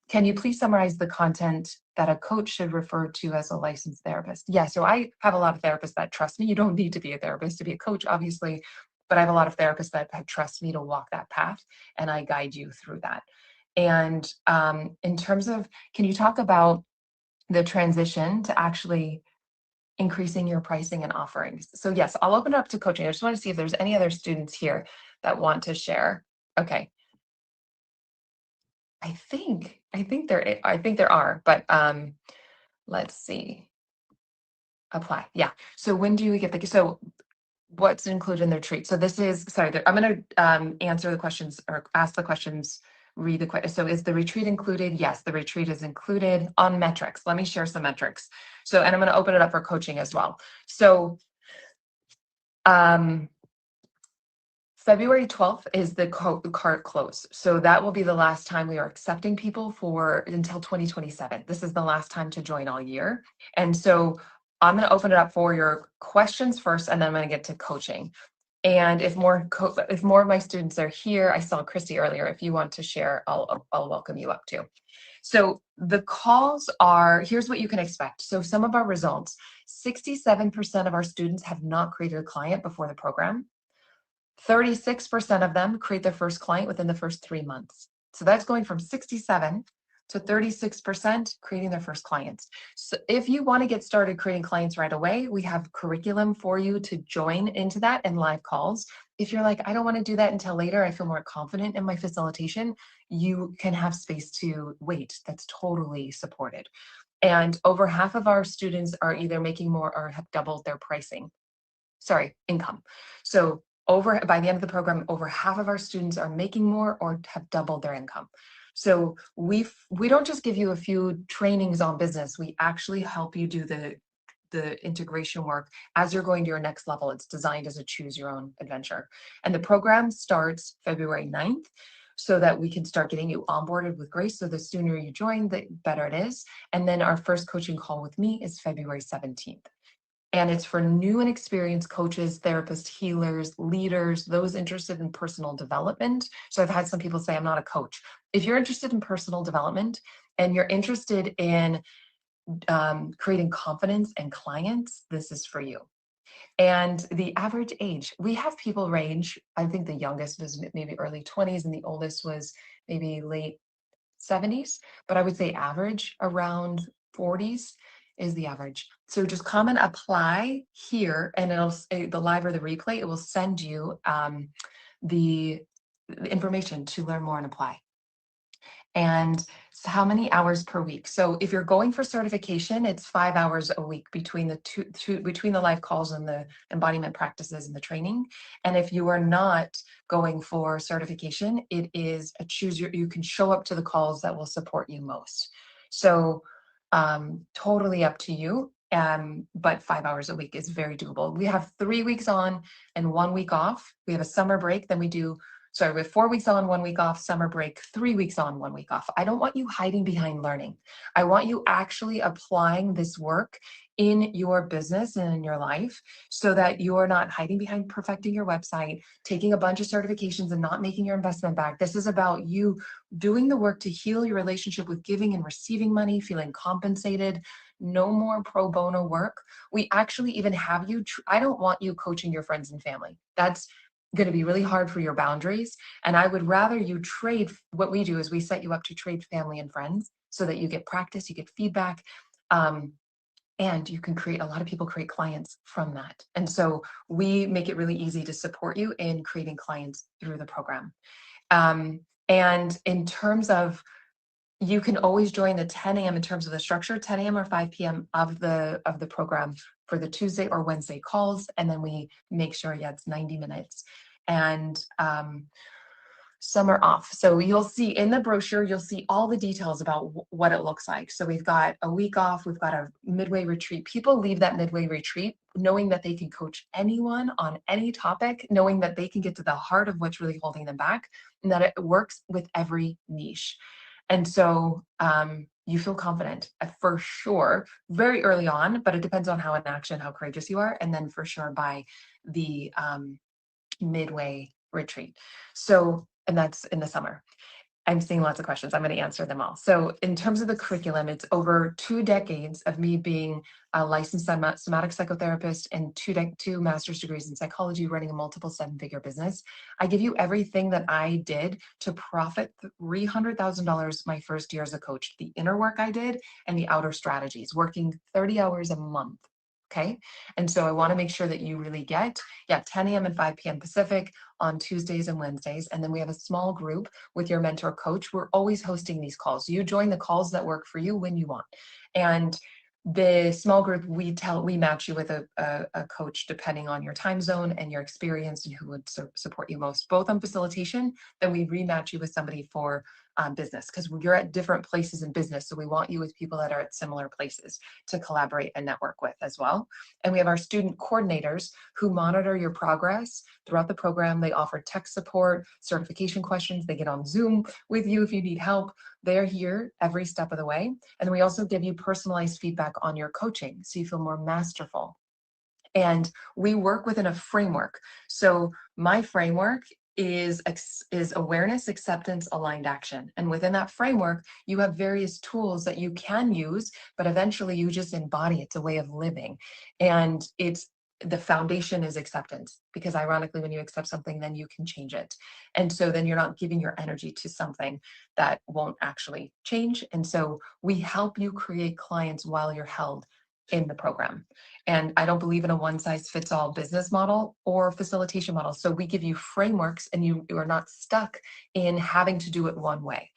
Can you please summarize the content that a coach should refer to as a licensed therapist? Yeah, so I have a lot of therapists that trust me. You don't need to be a therapist to be a coach, obviously, but I have a lot of therapists that trust me to walk that path, and I guide you through that. And in terms of, can you talk about the transition to actually increasing your pricing and offerings? So yes, I'll open it up to coaching. I just want to see if there's any other students here that want to share. Okay. I think there are, but let's see. Apply. Yeah. So when do you get so what's included in the retreat? So this is, sorry, I'm going to answer the questions or ask the questions, read the question. So is the retreat included? Yes, the retreat is included on metrics. Let me share some metrics. So, and I'm going to open it up for coaching as well. So February 12th is the cart close. So that will be the last time we are accepting people for until 2027. This is the last time to join all year. And so I'm going to open it up for your questions first, and then I'm going to get to coaching. And if more of my students are here, I saw Christy earlier. If you want to share, I'll welcome you up too. So the calls are, here's what you can expect. So some of our results, 67% of our students have not created a client before the program. 36% of them create their first client within the first 3 months. So that's going from 67 to 36% creating their first clients. So if you want to get started creating clients right away, we have curriculum for you to join into that and live calls. If you're like, I don't want to do that until later, I feel more confident in my facilitation, you can have space to wait. That's totally supported. And over half of our students are either making more or have doubled their income. So by the end of the program, over half of our students are making more or have doubled their income. So we don't just give you a few trainings on business. We actually help you do the integration work as you're going to your next level. It's designed as a choose your own adventure. And the program starts February 9th so that we can start getting you onboarded with Grace. So the sooner you join, the better it is. And then our first coaching call with me is February 17th. And it's for new and experienced coaches, therapists, healers, leaders, those interested in personal development. So I've had some people say, I'm not a coach. If you're interested in personal development and you're interested in creating confidence and clients, this is for you. And the average age, we have people range, I think the youngest was maybe early 20s and the oldest was maybe late 70s, but I would say average around 40s is the average. So just comment apply here, and it'll say the live or the replay, it will send you the information to learn more and apply. And so how many hours per week? So if you're going for certification, it's 5 hours a week between between the live calls and the embodiment practices and the training. And if you are not going for certification, it is you can show up to the calls that will support you most. So totally up to you. But 5 hours a week is very doable. We have 3 weeks on and 1 week off. We have a summer break, then we have 4 weeks on, 1 week off, summer break, 3 weeks on, 1 week off. I don't want you hiding behind learning. I want you actually applying this work in your business and in your life so that you're not hiding behind perfecting your website, taking a bunch of certifications and not making your investment back. This is about you doing the work to heal your relationship with giving and receiving money, feeling compensated. No more pro bono work. We actually even have you, I don't want you coaching your friends and family. That's going to be really hard for your boundaries. And I would rather you trade. What we do is we set you up to trade family and friends so that you get practice, you get feedback, and you can a lot of people create clients from that. And so we make it really easy to support you in creating clients through the program. And in terms of, you can always join the 10 a.m. in terms of the structure, 10 a.m. or 5 p.m. of the program for the Tuesday or Wednesday calls. And then we make sure, it's 90 minutes. And summer off. So you'll see in the brochure, you'll see all the details about what it looks like. So we've got a week off, we've got a midway retreat. People leave that midway retreat knowing that they can coach anyone on any topic, knowing that they can get to the heart of what's really holding them back, and that it works with every niche. And so you feel confident for sure very early on, but it depends on how in action, how courageous you are. And then for sure by the midway retreat. So, and that's in the summer. I'm seeing lots of questions. I'm going to answer them all. So in terms of the curriculum, it's over 2 decades of me being a licensed somatic psychotherapist and two master's degrees in psychology, running a multiple 7-figure business. I give you everything that I did to profit $300,000 my first year as a coach, the inner work I did and the outer strategies, working 30 hours a month. Okay. And so I want to make sure that you really get, 10 a.m. and 5 p.m. Pacific on Tuesdays and Wednesdays. And then we have a small group with your mentor coach. We're always hosting these calls. You join the calls that work for you when you want. And the small group, we match you with a coach depending on your time zone and your experience and who would support you most, both on facilitation. Then we rematch you with somebody for business, because you're at different places in business. So we want you with people that are at similar places to collaborate and network with as well. And we have our student coordinators who monitor your progress throughout the program. They offer tech support, certification questions. They get on Zoom with you if you need help. They're here every step of the way. And we also give you personalized feedback on your coaching so you feel more masterful. And we work within a framework. So my framework is awareness, acceptance, aligned action. And within that framework, you have various tools that you can use, but eventually you just embody. It's a way of living. And the foundation is acceptance, because ironically, when you accept something, then you can change it. And so then you're not giving your energy to something that won't actually change. And so we help you create clients while you're held in the program. And I don't believe in a one-size-fits-all business model or facilitation model. So we give you frameworks, and you are not stuck in having to do it one way.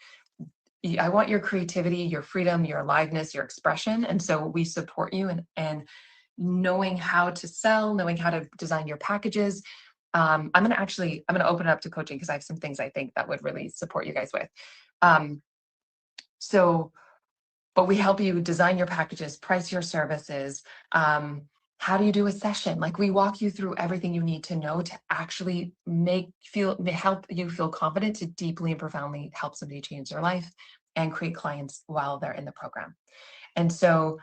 I want your creativity, your freedom, your aliveness, your expression. And so we support you and knowing how to sell, knowing how to design your packages. I'm going to open it up to coaching, because I have some things I think that would really support you guys with. But we help you design your packages, price your services. How do you do a session? Like, we walk you through everything you need to know to actually help you feel confident to deeply and profoundly help somebody change their life and create clients while they're in the program. And so,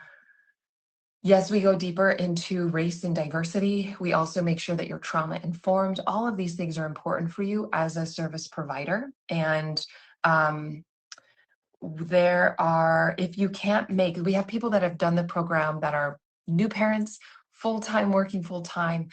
yes, we go deeper into race and diversity. We also make sure that you're trauma informed. All of these things are important for you as a service provider. And if you can't we have people that have done the program that are new parents, full-time, working full-time.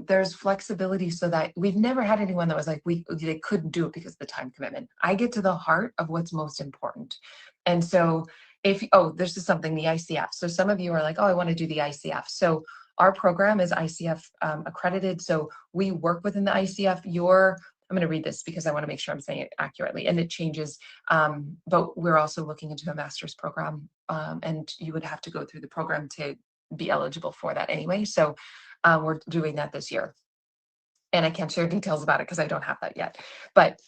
There's flexibility, so that we've never had anyone that was like, they couldn't do it because of the time commitment. I get to the heart of what's most important. And so there's just something, the ICF. So some of you are like, oh, I want to do the ICF. So our program is ICF accredited. So we work within the ICF. I'm going to read this because I want to make sure I'm saying it accurately, and it changes. But we're also looking into a master's program, and you would have to go through the program to be eligible for that anyway. So we're doing that this year. And I can't share details about it because I don't have that yet. But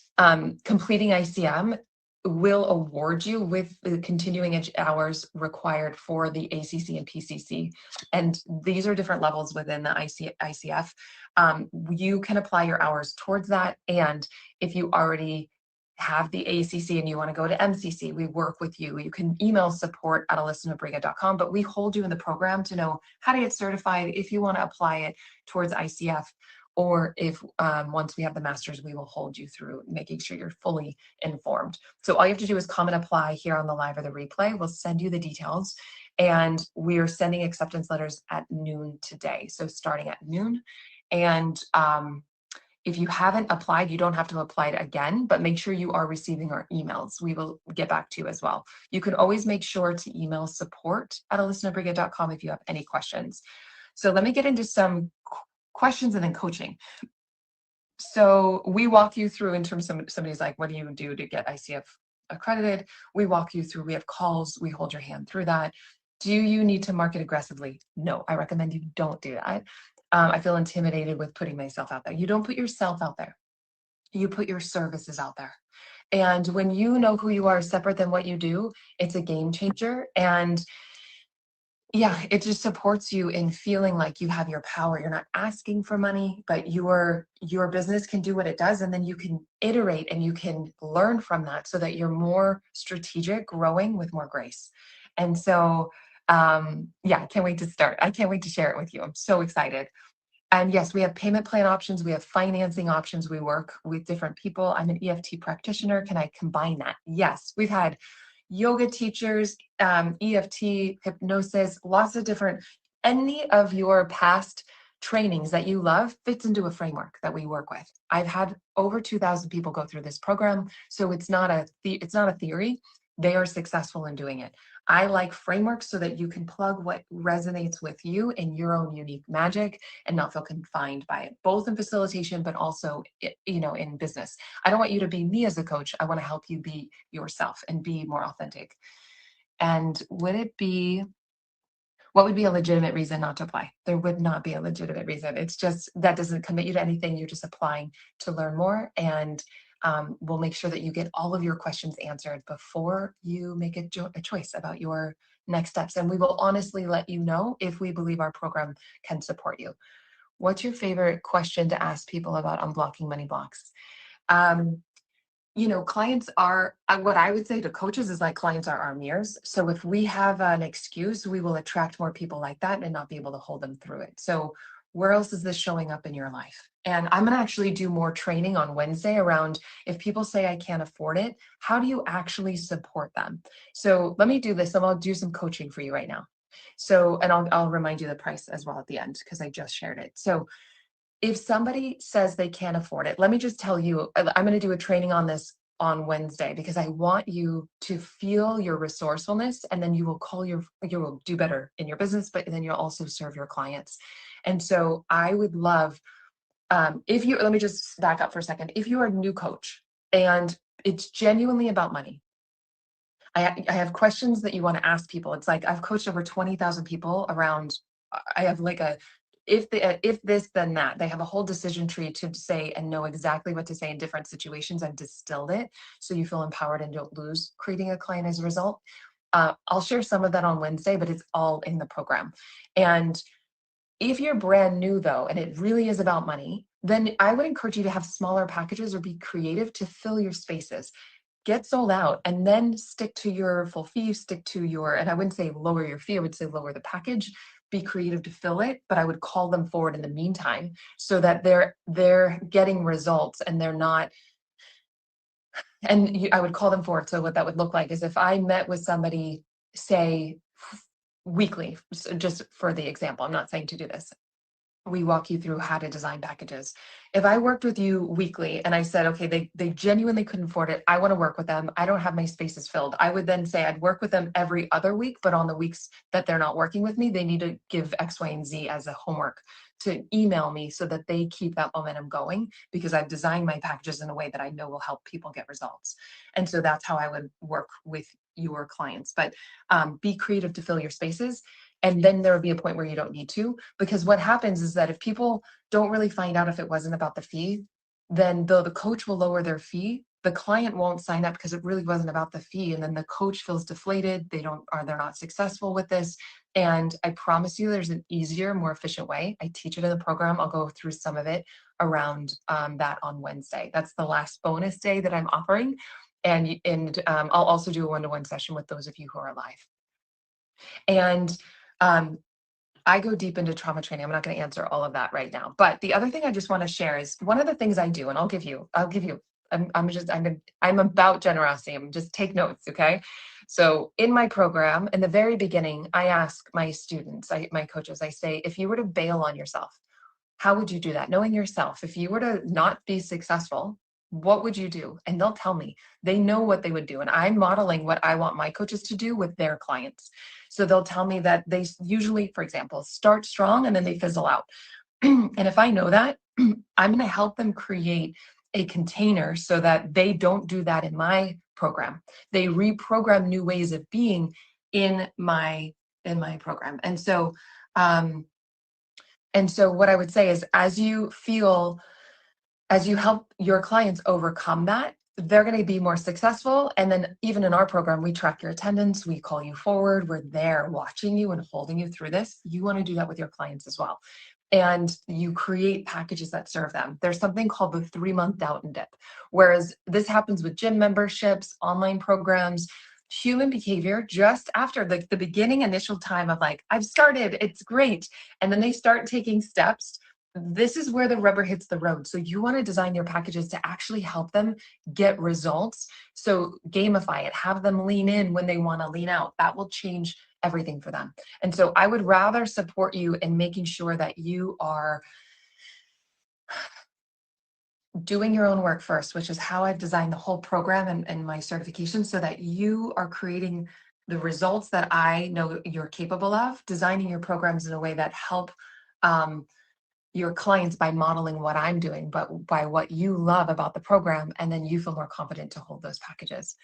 completing ICM will award you with the continuing hours required for the ACC and PCC. And these are different levels within the ICF. You can apply your hours towards that. And if you already have the ACC and you want to go to MCC, we work with you. You can email support@alyssanebrega.com, but we hold you in the program to know how to get certified if you want to apply it towards ICF. Or if once we have the master's, we will hold you through making sure you're fully informed. So all you have to do is comment apply here on the live or the replay. We'll send you the details. And we are sending acceptance letters at noon today. So starting at noon. And if you haven't applied, you don't have to apply it again, but make sure you are receiving our emails. We will get back to you as well. You can always make sure to email support@alyssanebrega.com if you have any questions. So let me get into some questions and then coaching. So we walk you through in terms of somebody's like, what do you do to get ICF accredited? We walk you through, we have calls, we hold your hand through that. Do you need to market aggressively? No, I recommend you don't do that. I feel intimidated with putting myself out there. You don't put yourself out there. you put your services out there. And when you know who you are separate than what you do, it's a game changer. And yeah, it just supports you in feeling like you have your power. You're not asking for money, but your business can do what it does, and then you can iterate and you can learn from that so that you're more strategic, growing with more grace. And so yeah, I can't wait to start. I can't wait to share it with you. I'm so excited. And yes, we have payment plan options. We have financing options. We work with different people. I'm an EFT practitioner. Can I combine that? Yes, we've had yoga teachers, EFT, hypnosis, lots of different, any of your past trainings that you love fits into a framework that we work with. I've had over 2,000 people go through this program. So it's not a theory. They are successful in doing it. I like frameworks so that you can plug what resonates with you in your own unique magic and not feel confined by it, both in facilitation, but also, in business. I don't want you to be me as a coach. I want to help you be yourself and be more authentic. And what would be a legitimate reason not to apply? There would not be a legitimate reason. It's just that doesn't commit you to anything. You're just applying to learn more. And we'll make sure that you get all of your questions answered before you make a choice about your next steps. And we will honestly let you know if we believe our program can support you. What's your favorite question to ask people about unblocking money blocks? Clients are, what I would say to coaches is like clients are our mirrors. So if we have an excuse, we will attract more people like that and not be able to hold them through it. So where else is this showing up in your life? And I'm going to actually do more training on Wednesday around if people say I can't afford it, how do you actually support them? So let me do this and I'll do some coaching for you right now. So, and I'll remind you the price as well at the end because I just shared it. So if somebody says they can't afford it, let me just tell you, I'm going to do a training on this on Wednesday because I want you to feel your resourcefulness, and then you will do better in your business, but then you'll also serve your clients. And so I would love, let me just back up for a second. If you are a new coach and it's genuinely about money, I have questions that you want to ask people. It's like I've coached over 20,000 people around. I have like if this, then that. They have a whole decision tree to say and know exactly what to say in different situations. I've distilled it so you feel empowered and don't lose creating a client as a result. I'll share some of that on Wednesday, but it's all in the program. And if you're brand new though, and it really is about money, then I would encourage you to have smaller packages or be creative to fill your spaces. Get sold out and then stick to your full fee, and I wouldn't say lower your fee, I would say lower the package, be creative to fill it, but I would call them forward in the meantime so that they're getting results and they're not, I would call them forward. So what that would look like is if I met with somebody, say weekly, so just for the example, I'm not saying to do this. We walk you through how to design packages. If I worked with you weekly and I said, okay, they genuinely couldn't afford it, I want to work with them, I don't have my spaces filled, I would then say I'd work with them every other week, but on the weeks that they're not working with me, they need to give X, Y, and Z as a homework to email me so that they keep that momentum going, because I've designed my packages in a way that I know will help people get results. And so that's how I would work with your clients. But be creative to fill your spaces. And then there will be a point where you don't need to, because what happens is that if people don't really find out if it wasn't about the fee, then though the coach will lower their fee, the client won't sign up because it really wasn't about the fee. And then the coach feels deflated. They're not successful with this. And I promise you there's an easier, more efficient way. I teach it in the program. I'll go through some of it around that on Wednesday. That's the last bonus day that I'm offering. And I'll also do a one-to-one session with those of you who are live. And I go deep into trauma training. I'm not going to answer all of that right now. But the other thing I just want to share is one of the things I do, and I'll give you, I'm about generosity. Just take notes. Okay. So in my program, in the very beginning, I ask my students, my coaches, I say, if you were to bail on yourself, how would you do that? Knowing yourself, if you were to not be successful, what would you do? And they'll tell me. They know what they would do. And I'm modeling what I want my coaches to do with their clients. So they'll tell me that they usually, for example, start strong and then they fizzle out. And if I know that, I'm going to help them create a container so that they don't do that in my program. They reprogram new ways of being in my program. And so what I would say is, as you feel as you help your clients overcome that, they're going to be more successful. And then even in our program, we track your attendance, we call you forward, we're there watching you and holding you through this. You want to do that with your clients as well. And you create packages that serve them. There's something called the 3-month doubt and dip, whereas this happens with gym memberships, online programs, human behavior just after the beginning initial time of like, I've started, it's great. And then they start taking steps. This is where the rubber hits the road. So you want to design your packages to actually help them get results. So gamify it, have them lean in when they want to lean out. That will change everything for them. And so I would rather support you in making sure that you are doing your own work first, which is how I've designed the whole program and my certification, so that you are creating the results that I know you're capable of, designing your programs in a way that help your clients by modeling what I'm doing, but by what you love about the program, and then you feel more confident to hold those packages.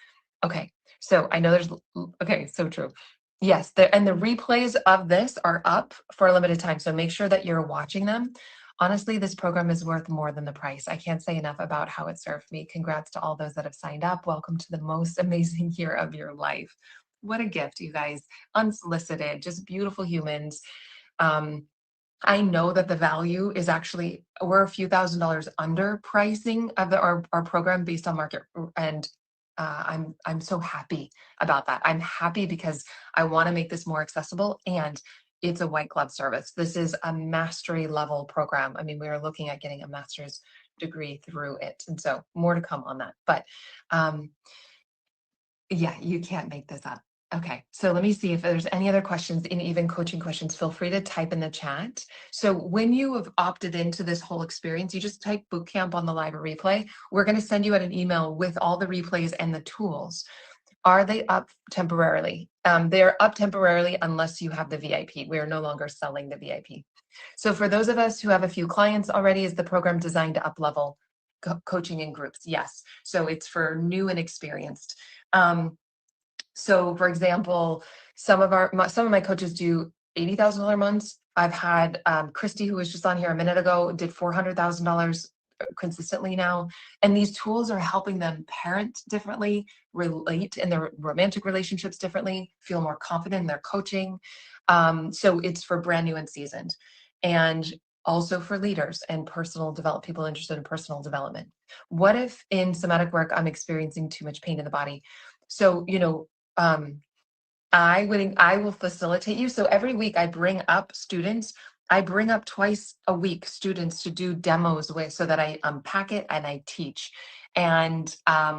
Okay, so I know okay, so true. Yes, and the replays of this are up for a limited time, so make sure that you're watching them. Honestly, this program is worth more than the price. I can't say enough about how it served me. Congrats to all those that have signed up. Welcome to the most amazing year of your life. What a gift, you guys. Unsolicited, just beautiful humans. I know that the value is actually, we're a few $1,000s under pricing of our program based on market, and I'm so happy about that. I'm happy because I want to make this more accessible, and it's a white glove service. This is a mastery level program. I mean, we are looking at getting a master's degree through it, and so more to come on that. But yeah, you can't make this up. Okay, so let me see if there's any other questions, and even coaching questions, feel free to type in the chat. So when you have opted into this whole experience, you just type Bootcamp on the live replay. We're going to send you out an email with all the replays and the tools. Are they up temporarily? They're up temporarily unless you have the VIP. We are no longer selling the VIP. So for those of us who have a few clients already, is the program designed to up-level coaching in groups? Yes. So it's for new and experienced. So for example, some of my coaches do $80,000 months. I've had Christy, who was just on here a minute ago, did $400,000 consistently now. And these tools are helping them parent differently, relate in their romantic relationships differently, feel more confident in their coaching. So it's for brand new and seasoned. And also for leaders and people interested in personal development. What if in somatic work, I'm experiencing too much pain in the body? So, I will facilitate you. So every week I bring up students. I bring up twice a week students to do demos with, so that I unpack it and I teach. And I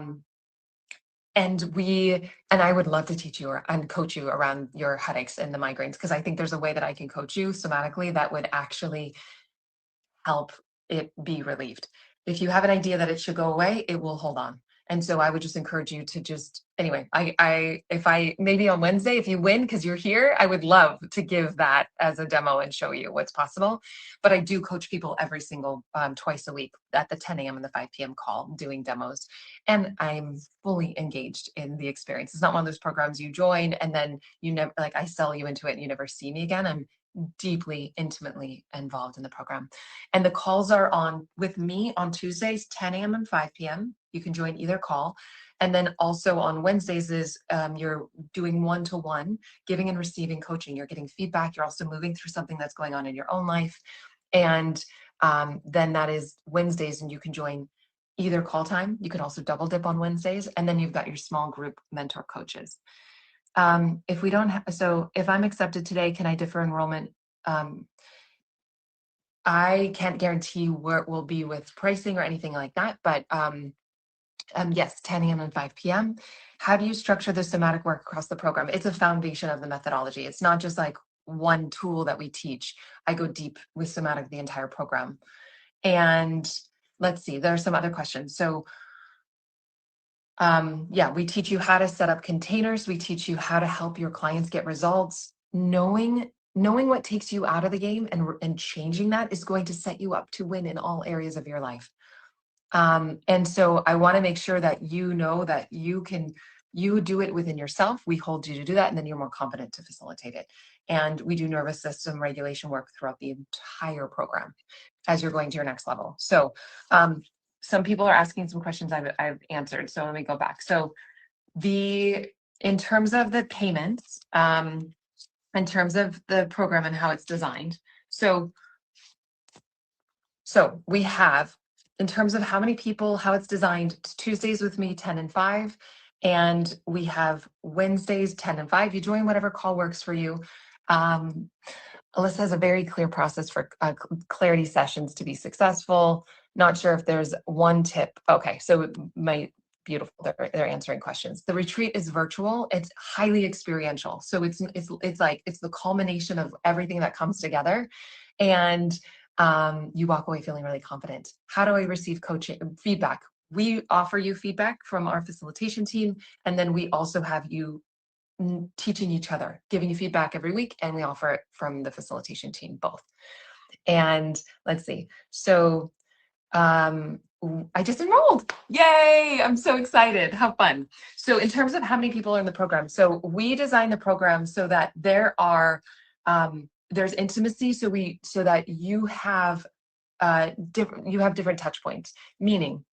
would love to teach you and coach you around your headaches and the migraines, because I think there's a way that I can coach you somatically that would actually help it be relieved. If you have an idea that it should go away, it will hold on. And so I would just encourage you to anyway, if maybe on Wednesday, if you win, because you're here, I would love to give that as a demo and show you what's possible. But I do coach people every single, twice a week at the 10 a.m. and the 5 p.m. call, doing demos. And I'm fully engaged in the experience. It's not one of those programs you join and then you never, like, I sell you into it and you never see me again. I'm deeply, intimately involved in the program. And the calls are on with me on Tuesdays, 10 a.m. and 5 p.m. You can join either call. And then also on Wednesdays is you're doing one-to-one, giving and receiving coaching. You're getting feedback. You're also moving through something that's going on in your own life. And then that is Wednesdays, and you can join either call time. You could also double dip on Wednesdays. And then you've got your small group mentor coaches. If we don't so if I'm accepted today, can I defer enrollment? I can't guarantee where it will be with pricing or anything like that, but yes, 10 a.m. and 5 p.m. How do you structure the somatic work across the program? It's a foundation of the methodology. It's not just like one tool that we teach. I go deep with somatic the entire program. And let's see, there are some other questions. So yeah, we teach you how to set up containers. We teach you how to help your clients get results. Knowing what takes you out of the game and changing that is going to set you up to win in all areas of your life. And so I want to make sure that you know that you do it within yourself. We hold you to do that, and then you're more confident to facilitate it. And we do nervous system regulation work throughout the entire program as you're going to your next level. So some people are asking some questions I've answered. So let me go back. So in terms of the payments, in terms of the program and how it's designed. So we have, in terms of how many people, how it's designed, it's Tuesdays with me, 10 and 5. And we have Wednesdays, 10 and 5. You join whatever call works for you. Alyssa has a very clear process for clarity sessions to be successful. Not sure if there's one tip. Okay, so beautiful, they're answering questions. The retreat is virtual. It's highly experiential. So it's the culmination of everything that comes together. And you walk away feeling really confident. How do I receive coaching feedback? We offer you feedback from our facilitation team, and then we also have you teaching each other, giving you feedback every week, and we offer it from the facilitation team both. And let's see. So I just enrolled. Yay! I'm so excited. How fun. So in terms of how many people are in the program, so we designed the program so that there's intimacy, so that you have different touch points. Meaning,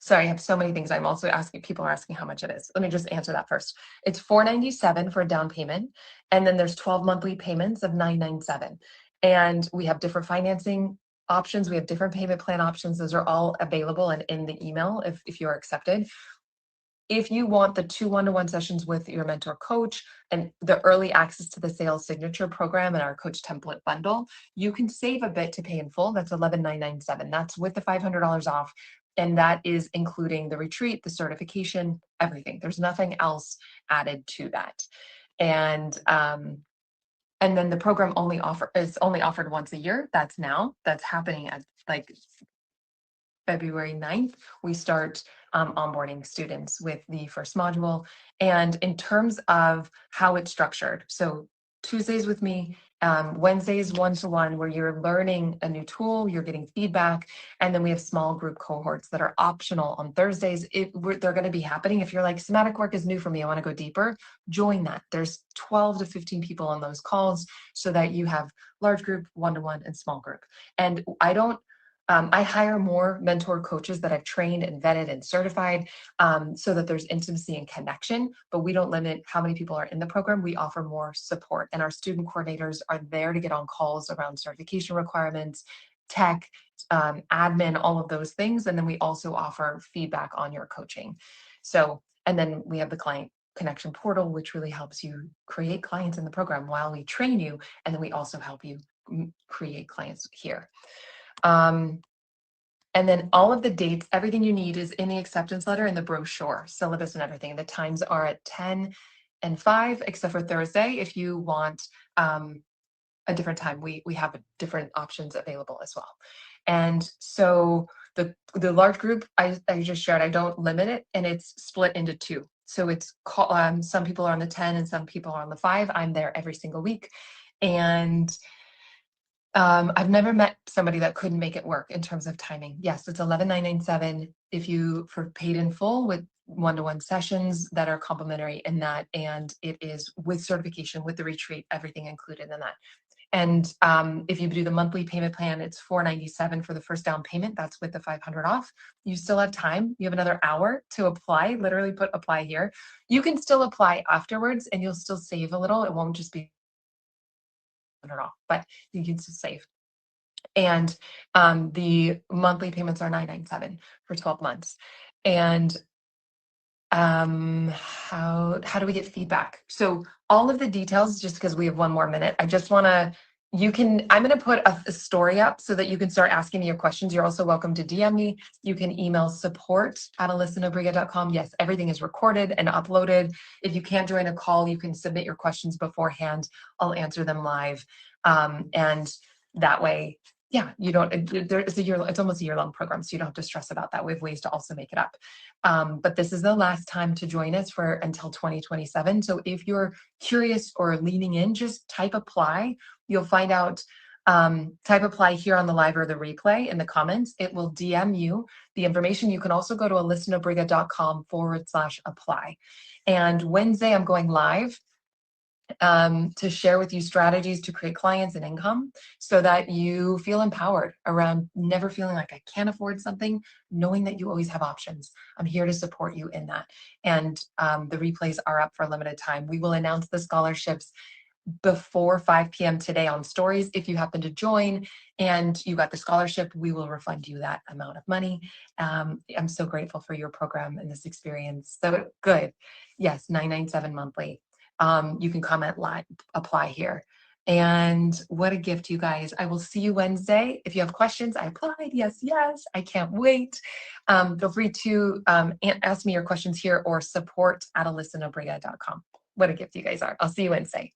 sorry, I have so many things. I'm also asking, people are asking how much it is. Let me just answer that first. It's $497 for a down payment. And then there's 12 monthly payments of $997. And we have different financing options. We have different payment plan options. Those are all available and in the email if you are accepted. If you want the 2 one-to-one sessions with your mentor coach and the early access to the sales signature program and our coach template bundle, you can save a bit to pay in full. That's $11,997. That's with the $500 off. And that is including the retreat, the certification, everything. There's nothing else added to that. And then the program is only offered once a year. That's happening at like February 9th. We start onboarding students with the first module. And in terms of how it's structured, so Tuesdays with me, Wednesdays one-to-one, where you're learning a new tool, you're getting feedback, and then we have small group cohorts that are optional on Thursdays. They're going to be happening. If you're like, somatic work is new for me, I want to go deeper, join that. There's 12 to 15 people on those calls so that you have large group, one-to-one, and small group. And I hire more mentor coaches that I've trained and vetted and certified so that there's intimacy and connection, but we don't limit how many people are in the program. We offer more support, and our student coordinators are there to get on calls around certification requirements, tech, admin, all of those things. And then we also offer feedback on your coaching. So, and then we have the client connection portal, which really helps you create clients in the program while we train you. And then we also help you create clients here. And then all of the dates, everything you need is in the acceptance letter and the brochure, syllabus and everything. The times are at 10 and 5, except for Thursday. If you want a different time, we have different options available as well. And so the large group I just shared, I don't limit it, and it's split into 2. So it's some people are on the 10 and some people are on the 5. I'm there every single week. And I've never met somebody that couldn't make it work in terms of timing. Yes, it's $11,997 for paid in full with one-to-one sessions that are complimentary in that, and it is with certification, with the retreat, everything included in that. And if you do the monthly payment plan, it's $497 for the first down payment. That's with the $500 off. You still have time. You have another hour to apply. Literally put apply here. You can still apply afterwards, and you'll still save a little. It won't just be off, but you can still save. And the monthly payments are $997 for 12 months. And how do we get feedback? So all of the details, just because we have one more minute, I just want to, I'm going to put a story up so that you can start asking me your questions. You're also welcome to DM me. You can email support@alyssanobriga.com. Yes, everything is recorded and uploaded. If you can't join a call, you can submit your questions beforehand. I'll answer them live. And that way, yeah, you don't, it's almost a year-long program, so you don't have to stress about that. We have ways to also make it up. But this is the last time to join us until 2027. So if you're curious or leaning in, just type apply. You'll find out, type apply here on the live or the replay in the comments. It will DM you the information. You can also go to alyssanobriga.com/apply. And Wednesday I'm going live to share with you strategies to create clients and income so that you feel empowered around never feeling like I can't afford something, knowing that you always have options. I'm here to support you in that. And the replays are up for a limited time. We will announce the scholarships before 5 p.m. today on stories. If you happen to join and you got the scholarship, we will refund you that amount of money. I'm so grateful for your program and this experience. So good. Yes, $997 monthly. You can comment, live, apply here. And what a gift, you guys. I will see you Wednesday. If you have questions, I applied. Yes, yes. I can't wait. Feel free to ask me your questions here or support@alyssanobrega.com. What a gift you guys are. I'll see you Wednesday.